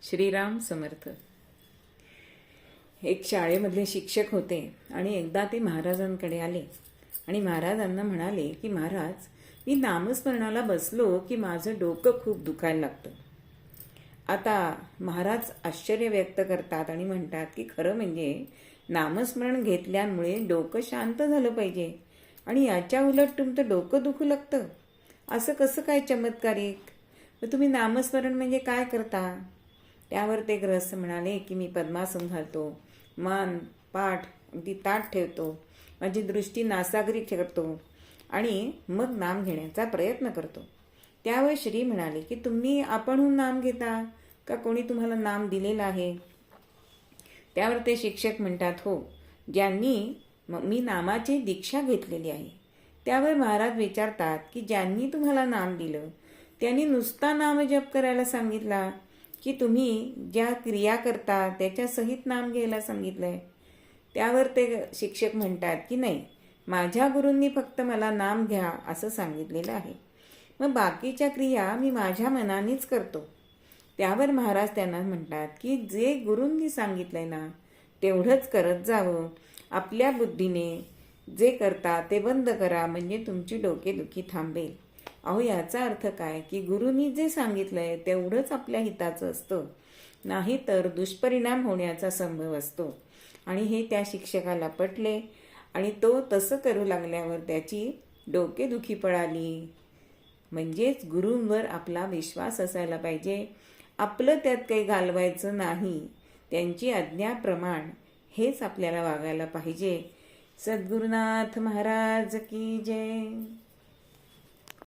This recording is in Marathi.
श्रीराम समर्थ. एक शाळेमधले शिक्षक होते आणि एकदा ते महाराजांकडे आले आणि महाराजांना म्हणाले की महाराज, मी नामस्मरणाला बसलो की माझं डोकं खूप दुखायला लागतं. आता महाराज आश्चर्य व्यक्त करतात आणि म्हणतात की खरं म्हणजे नामस्मरण घेतल्यामुळे डोकं शांत झालं पाहिजे आणि याच्या उलट तुमचं डोकं दुखू लागतं. असं कसं काय चमत्कारिक? तर तुम्ही नामस्मरण म्हणजे काय करता? त्यावर ते गृहस्थ म्हणाले की मी पद्मासन घालतो, मान पाठ अगदी ताठ ठेवतो, माझी दृष्टी नासागरी करतो आणि मग नाम घेण्याचा प्रयत्न करतो. त्यावर श्री म्हणाले की तुम्ही आपणहून नाम घेता का कोणी तुम्हाला नाम दिलेलं आहे? त्यावर ते शिक्षक म्हणतात, हो, ज्यांनी मी नामाची दीक्षा घेतलेली आहे. त्यावर महाराज विचारतात की ज्यांनी तुम्हाला नाम दिलं त्यांनी नुसता नामजप करायला सांगितला की तुम्ही ज्या क्रिया करता त्याच्या सहित नाम घ्यायला सांगितलंय? त्यावर ते शिक्षक म्हणतात की नाही, माझ्या गुरूंनी फक्त मला नाम घ्या असं सांगितलेलं आहे, मग बाकीच्या क्रिया मी माझ्या मनानेच करतो. त्यावर महाराज त्यांना म्हणतात की जे गुरूंनी सांगितलंय ना तेवढंच करत जावं. आपल्या बुद्धीने जे करता ते बंद करा, म्हणजे तुमची डोकेदुखी थांबेल. अहो, याचा अर्थ काय की गुरूंनी जे सांगितलंय तेवढंच आपल्या हिताचं असतं, नाही तर दुष्परिणाम होण्याचा संभव असतो. आणि हे त्या शिक्षकाला पटले आणि तो तसं करू लागल्यावर त्याची डोकेदुखी पळाली. म्हणजेच गुरूंवर आपला विश्वास असायला पाहिजे, आपलं त्यात काही घालवायचं नाही, त्यांची आज्ञाप्रमाण हेच आपल्याला वागायला पाहिजे. सद्गुरुनाथ महाराज की जय.